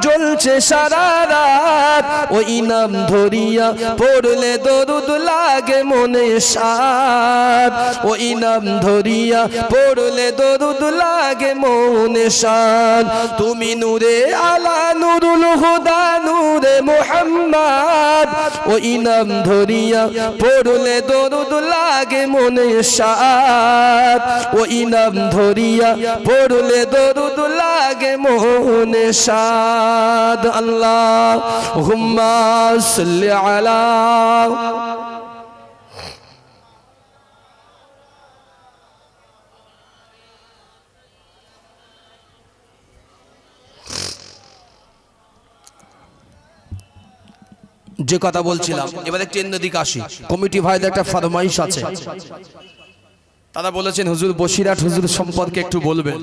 জ্বলছে সারা রাত। ওই নাম ধরিয়া পড়লে দরুদ লাগে মনে সাদ, ওই নাম ধরিয়া পড়লে দরুদ লাগে মনে সাদ। তুমি নূরে আলা নূরুল হুদা নূরে মুহাম্মদ, ওই নাম ধরিয়া পড়লে দরুদ লাগে মনে সাদ, ওই নাম ধরিয়া পড়লে দরুদ লাগে মনে সাদ। আল্লাহুম্মা সাল্লি আলা যে কথা বলছিলাম। এবারে কেন্দ্রের দিকে আসি। কমিটি ভাইদের একটা ফরমাইশ আছে, তারা বলেছেন হুজুর বসিরহাট হুজুর সম্পর্কে একটু বলবেন।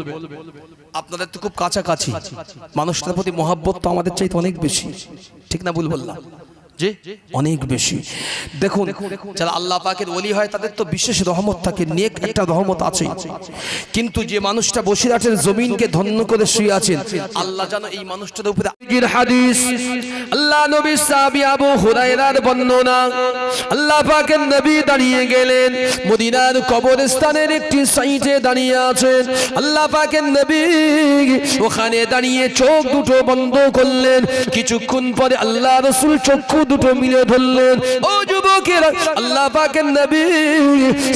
আপনাদের তো খুব কাছাকাছি, মানুষটার প্রতি মহব্বত তো আমাদের চাইতে অনেক বেশি, ঠিক না ভুল বললাম? জি অনেক বেশি। দেখুন যারা আল্লাহ পাকের ওলি হয় তাদের তো বিশেষ রহমত থাকে, নেক একটা রহমত আছে। কিন্তু যে মানুষটা বসিরহাটের জমিনকে ধন্য করে শুয়ে আছেন, আল্লাহ জানো এই মানুষটার উপরে হাদিস আল্লাহ নবী সাহাবী আবু হুরায়রার বর্ণনা, আল্লাহ পাকের নবী দাঁড়িয়ে গেলেন মদিনার কবরস্থানের একটি সাইডে দাঁড়িয়ে আছেন। আল্লাহ পাকের নবী ওখানে দাঁড়িয়ে চোখ দুটো বন্ধ করলেন। কিছুক্ষণ পরে আল্লাহ রাসূল চক্ষু দুটো মিলে ধরলেন। ও যুবকেরা, আল্লাহ পাকের নবী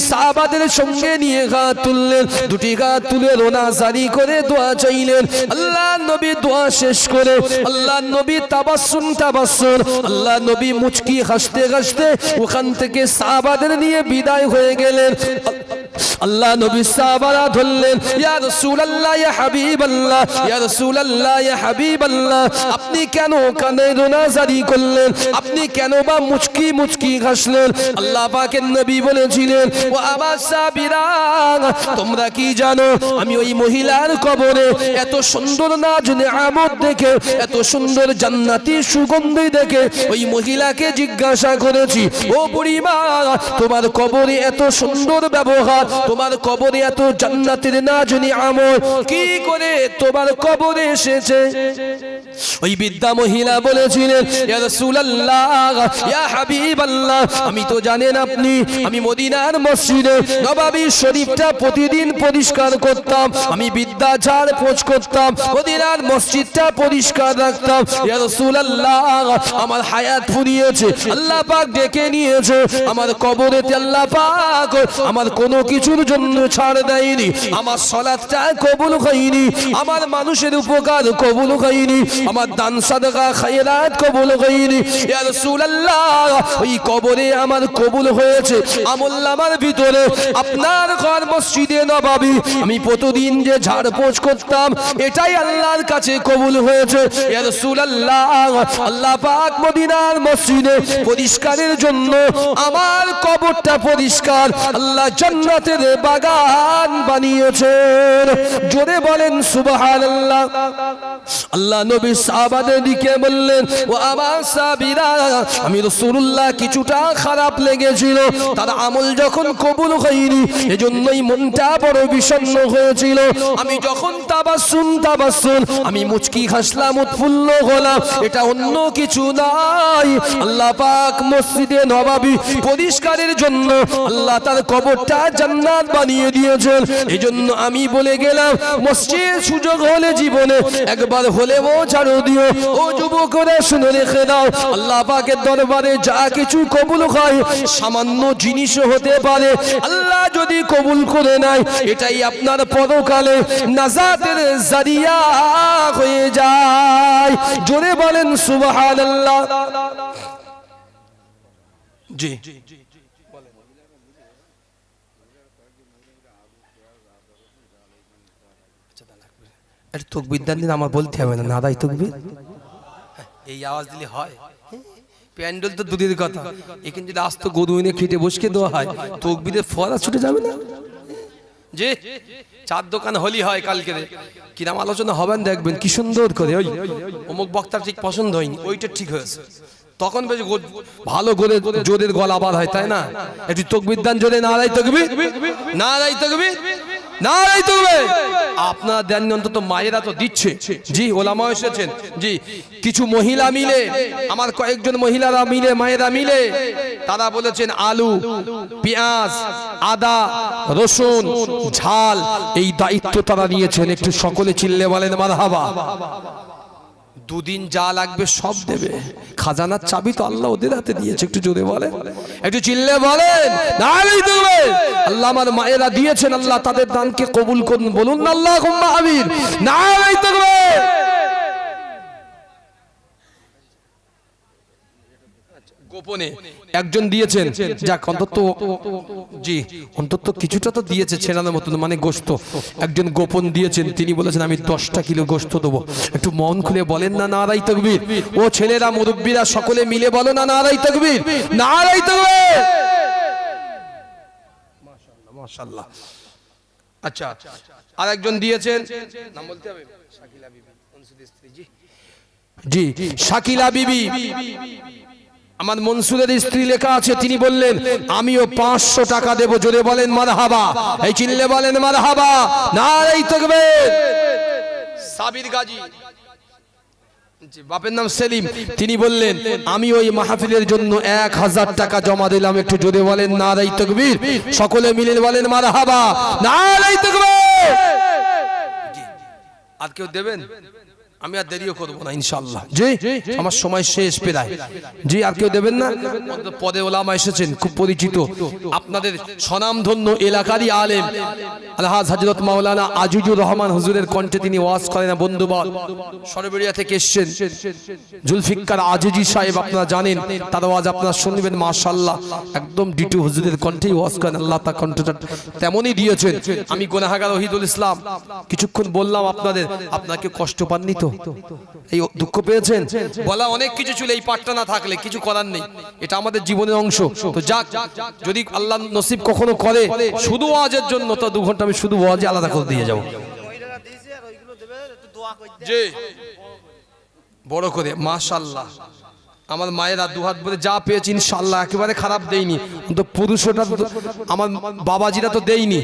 সাহাবাদের সঙ্গে নিয়ে হাত তুললেন, দুটি হাত তুলে রোনা জারি করে দোয়া চাইলেন। আল্লাহ নবী দোয়া শেষ করে আল্লাহ নবী তাবাসসুম, আল্লাহ নবী মুচকি হাসতে হাসতে ওখান থেকে সাহাবাদের নিয়ে বিদায় হয়ে গেলেন। আল্লাহ নবী সাহাবারা ধরলেন, ইয়া রাসূলুল্লাহ, ইয়া হাবিবাল্লাহ, ইয়া রাসূলুল্লাহ, ইয়া হাবিবাল্লাহ, আপনি কেন কানে রোনা জারি করলেন? আপনি কেন বা মুচকি মুচকি হাসলেন? আল্লাহ পাকের নবী বলেছিলেন, ও আমার সাহাবীরা, তোমরা কি জানো আমি ওই মহিলার কবরে এত সুন্দর নাজ নেয়ামত দেখে, এত সুন্দর জান্নাতি সুগন্ধি দেখে ওই মহিলাকে জিজ্ঞাসা করেছি, ও বুড়িমা, তোমার কবরে এত সুন্দর ব্যবহার, তোমার কবরে এত জান্নাতের নাজ নেয়ামত কি করে তোমার কবরে এসেছে? ওই বৃদ্ধা মহিলা বলেছিলেন, ইয়া রাসূলুল্লাহ, ইয়া হাবিবাল্লাহ, আমি তো জানেন আপনি, আমি মদিনার মসজিদে নববী শরীফটা প্রতিদিন পরিষ্কার করতাম, আমি বিদ্যা ঝাড় পোছ করতাম, মদিনার মসজিদটা পরিষ্কার রাখতাম। ইয়া রাসূলুল্লাহ, আমার হায়াত ফুরিয়েছে, আল্লাহ পাক ডেকে নিয়েছে, আমার কবরেতে আল্লাহ পাক আমার কোনো কিছুর জন্য ছাড় দেয়নি, আমার সালাতটা কবুল হয়নি, আমার মানুষের উপকার কবুল হয়নি, আমার দান সাদকা খায়রাত কবুল হয়নি। ইয়া রাসূলুল্লাহ, ওই কবরে আমার কবুল হয়েছে আমলনামার ভিতরে আপনার ঘর মসজিদে নববী আমি প্রতিদিন যে ঝাড় পোছ করতাম এটাই আল্লাহর কাছে কবুল হয়েছে। ইয়া রাসূলুল্লাহ, আল্লাহ পাক মদিনার মসজিদে পরিষ্কারের জন্য আমার কবরটা পরিষ্কার আল্লাহ জান্নাতের বাগান বানিয়েছেন। জোরে বলেন সুবহানাল্লাহ। আল্লাহ নবী সাহাবাদের দিকে বললেন, ও আমার সাহাবীরা, আমি রাসূলুল্লাহ কিছুটা খারাপ লেগেছিল, তার আমল যখন কবুল হয়নি এজন্যই মনটা বড় বিষণ্ণ হয়েছিল। আমি যখন তাবাসসুম আমি মুচকি হাসলাম, উৎফুল্ল হলাম, এটা অন্য কিছু নয়, আল্লাহ পাক মসজিদে নববী পরিষ্কারের জন্য আল্লাহ তার কবরটা জান্নাত বানিয়ে দিয়েছেন। এজন্য আমি বলে গেলাম, মসজিদ সুযোগ হলে জীবনে একবার হলেও ঝাড়ু দিও। ও যুবকরা শুনে রেখে দাও, আল্লাহ পাকের দরবারে যা কিছু কবুল হয় সামান্য জিনিসও হতে পারে, আল্লাহ যদি কবুল করে নেয় এটাই আপনার পরকালে নাজাতের জারিয়া হয়ে যায়। জোরে বলেন সুবহানাল্লাহ। জি তকবীর দিন আমার বলতে হবে না, নাদাই তকবীর, এই আওয়াজ দিলে হয়? প্যান্ডেল তো দূরের কথা, এখানে যদি আস্ত গরু এনে খেটে বসকে দেওয়া হয় তকবীরের ফোয়ারা ছুটে যাবে না? যে চার দোকান হলি হয় কালকে, কিরাম আলোচনা হবেন দেখবেন কি সুন্দর করে, ওই অমুক বক্তার ঠিক পছন্দ হয়নি, ওইটা ঠিক হয়েছে, তখন বেশ ভালো করে জোরের গলা আবার হয়, তাই না? একটু তাকবীর দান জোরে, নারায়ে তাকবীর, নারায়ে তাকবীর, নারায়ে তাকবীর। আপনারা দেন অন্তত, মায়েরা তো দিচ্ছে। জি, ওলামা এসেছেন। জি, কিছু মহিলা মিলে, আমার কয়েকজন মহিলারা মিলে, মায়েরা মিলে, তারা বলেছেন আলু, পেঁয়াজ, আদা, রসুন, ঝাল, এই দায়িত্ব তারা নিয়েছেন। একটু সকলে চিল্লে বলেন মারহাবা। দুদিন যা লাগবে সব দেবে। খাজানার চাবি তো আল্লাহ ওদের হাতে দিয়েছে। একটু জোরে বলেন, একটু চিল্লে বলেন নারায়ে তাকবীর। আল্লাহ আমার মায়েরা দিয়েছেন, আল্লাহ তাদের দানকে কবুল করুন। বলুন আল্লাহুম্মা আমিন, নারায়ে তাকবীর। গোপনে একজন দিয়েছেন, যাক অন্তত, জি অন্তত কিছুটা তো দিয়েছে, ছেড়ানোর মতন, মানে গোশত। একজন গোপন দিয়েছেন, তিনি বলেছেন আমি 10টা কিলো গোশত দেবো। একটু মন খুলে বলেন না নারায়ে তাকবীর। ও ছেলেরা, মুরব্বীরা সকলে মিলে বলো না নারায়ে তাকবীর, নারায়ে তাকবীর। মাশাআল্লাহ, মাশাআল্লাহ। আচ্ছা, আর একজন দিয়েছেন, নাম বলতে হবে, শাকিলা বিবি, মনসুরের স্ত্রী। জি জি, শাকিলা বিবি, আমার মনসুরের স্ত্রী লেখা আছে। তিনি বললেন আমিও 500 টাকা দেব। জোরে বলেন মারহাবা, এই চিল্লে বলেন মারহাবা, নারায়ে তাকবীর। সাবির গাজী, বাপের নাম সেলিম, তিনি বললেন আমি ওই মাহফিলের জন্য 1000 টাকা জমা দিলাম। একটু জোরে বলেন নারায়ে তাকবীর। সকলে মিলে বলেন মারহাবা, নারায়ে তাকবীর। আর কেউ দেবেন? আমি আর দেরিও করব না ইনশাআল্লাহ। জি, আমার সময় শেষ প্রায়। জি, আর কেউ দেবেন না? পদে ওলামা এসেছেন, খুব পরিচিত, আপনাদের স্বনামধন্য এলাকারই আলেম আলহাজ হযরত মাওলানা আজিজুর রহমান হুজুরের কণ্ঠে তিনি ওয়াজ করেন। বন্ধুবাল সরবেরিয়া থেকে এসেছেন জুলফিকার আজিজি সাহেব, আপনারা জানেন, তার ওয়াজ আপনারা শুনবেন। মাশাআল্লাহ, একদম ডিটু হুজুরের কণ্ঠেই ওয়াজ করেন। আল্লাহ তার কণ্ঠটা তেমনই দিয়েছেন। আমি গুনাহগার ওহিদুল ইসলাম কিছুক্ষণ বললাম আপনাদের, আপনাকে কষ্ট পাননি তো? এই দুঃখ পেয়েছেন? বলা অনেক কিছু ছিল, এই পাঠটা না থাকলে কিছু করার নেই, এটা আমাদের জীবনের অংশ। তো যাক, যদি আল্লাহ নসিব কখনো করে শুধু ওয়াজের জন্য, তো 2 ঘন্টা আমি শুধু ওয়াজে আলাদা করে দিয়ে যাব। জি, বড় করে মাশাআল্লাহ। আমার মায়েরা দুহাত ভরে যা পেয়েছি ইনশাআল্লাহ, একেবারে খারাপ দেইনি। কিন্তু পুরুষটা আমার বাবাজিরা তো দেইনি।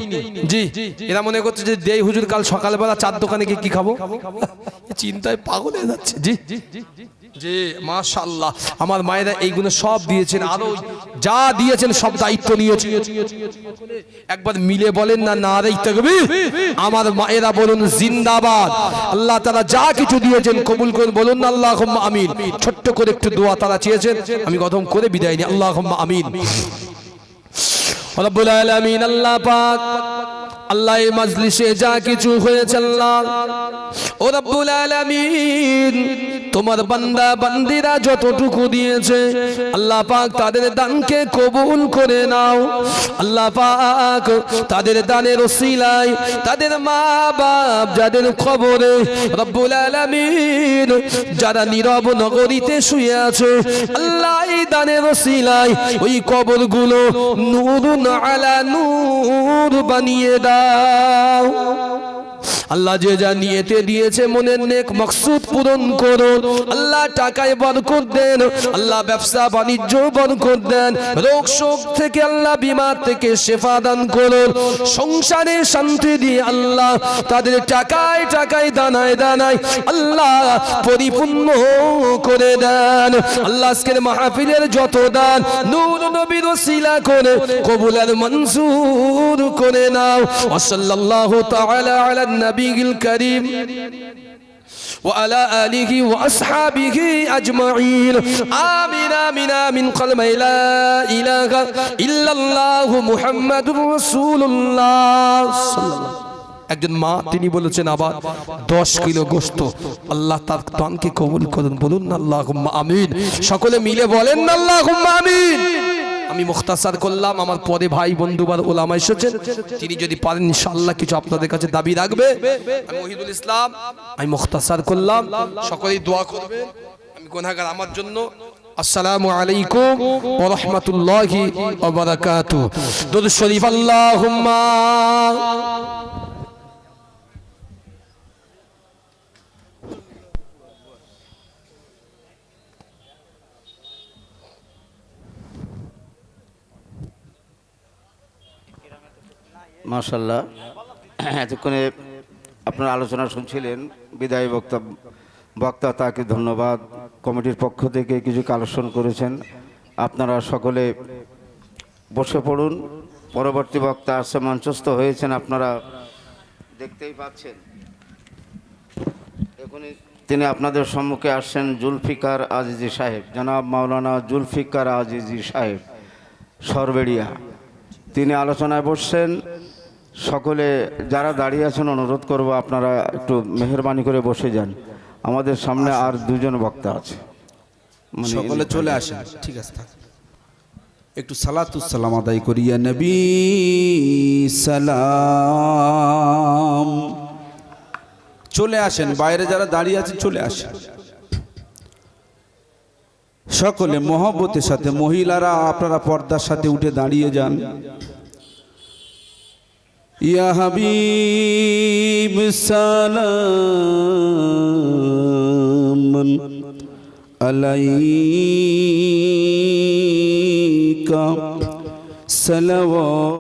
জি, এরা মনে করছে যে দেই হুজুর, কাল সকালবেলা চার দোকানে গিয়ে কি খাবো, চিন্তায় পাগল হয়ে যাচ্ছে। জি জি, মাশাআল্লাহ, আমার মায়েরা এইগুলো সব দিয়েছেন, আরো যা দিয়েছেন সব দায়িত্ব নিয়েছেন। একবার মিলে বলেন না নারায়ে তাকবীর। আমার মায়েরা বলুন জিন্দাবাদ। আল্লাহ তাআলা যা কিছু দিয়েছেন কবুল করুন, বলুন আল্লাহুম্মা আমিন। ছোট্ট করে একটু দোয়া তারা চেয়েছেন, আমি গধম করে বিদায় নিই। আল্লাহুম্মা আমিন। রব্বুল আলামিন, আল্লাহ পাক, আল্লাহ এই মাজলিসে যা কিছু হয়েছে আল্লাহ ও রব্বুল আলামিন, তোমার বান্দা বান্দিরা যতটুকু দিয়েছে আল্লাহ পাক তাদের দানকে কবুল করে নাও। আল্লাহ পাক তাদের দানের ওসিলায় তাদের মা বাপ যাদের কবরে রব্বুল আলামিন যারা নীরব নগরীতে শুয়ে আছে, আল্লাহ এই দানের ওসিলায় ওই কবরগুলো নূরুন আলা নূর বানিয়ে দাও। আল্লাহ যে যা নিয়েতে দিয়েছে মনের নেক মকসুদ পূরণ করুন। আল্লাহ টাকায় বরকত দেন, আল্লাহ ব্যবসা বাণিজ্য বরকত দেন, রোগ শোক থেকে আল্লাহ বিমার থেকে শেফা দান করুন, সংসারে শান্তি দিয়ে আল্লাহ তাদের টাকায় টাকায় দানায় দানায় আল্লাহ পরিপূর্ণ করে দেন। আল্লাহ আজকের মাহফিলের যত দান নূর নবীর ওসিলা করে কবুল আর মনজুর করে নাও। সাল্লাল্লাহু তাআলা আলা নবীল করিম وعلى آله وأصحابه أجمعين آمين آمين آمين قلب لا إله إلا الله محمد رسول الله صلى الله عليه وسلم। একজন মা তিনি বলেছেন আবার 10 কিলো গোশত, আল্লাহ তার দানকে কবুল করুন, বলুন আল্লাহুম্মা আমিন। সকলে মিলে বলেন আল্লাহুম্মা আমিন। আমি মুখতাসার করলাম, আমার পরে ভাই বন্ধুবার ওলামা এসেছেন, তিনি যদি পারেন ইনশাআল্লাহ কিছু আপনাদের কাছে দাবি রাখবে। আমি ওহিদুল ইসলাম, আমি মুখতাসার করলাম, সকলেই দোয়া করবেন, আমি গুনাহগার আমার জন্য। আসসালামু আলাইকুম ওয়া রাহমাতুল্লাহি ওয়া বারাকাতুহু। দুরূদ শরীফ আল্লাহুম্মা মাশাআল্লাহ, এতক্ষণে আপনার আলোচনা শুনছিলেন। বিদায়ী বক্তা তাকে ধন্যবাদ। কমিটির পক্ষ থেকে কিছু কালেকশন করেছেন। আপনারা সকলে বসে পড়ুন। পরবর্তী বক্তা আসছে, মঞ্চস্থ হয়েছেন, আপনারা দেখতেই পাচ্ছেন। এখনই তিনি আপনাদের সম্মুখে আসছেন জুলফিকার আজিজি সাহেব, জনাব মাওলানা জুলফিকার আজিজি সাহেব সরবেড়িয়া। তিনি আলোচনায় বসছেন। সকলে যারা দাঁড়িয়ে আছেন অনুরোধ করব আপনারা একটু মেহেরবানি করে বসে যান। আমাদের সামনে আর দুজন বক্তা আছে, সকলে চলে আসেন। ঠিক আছে, একটু সালাতুস সালাম আদায় করি। ইয়া নবী সালাম। চলে আসেন, বাইরে যারা দাঁড়িয়ে আছেন চলে আসেন। সকলে মহব্বতের সাথে, মহিলারা আপনারা পর্দার সাথে উঠে দাঁড়িয়ে যান। ইয়া হাবিব সালাম আলাইকা সালাওয়াত।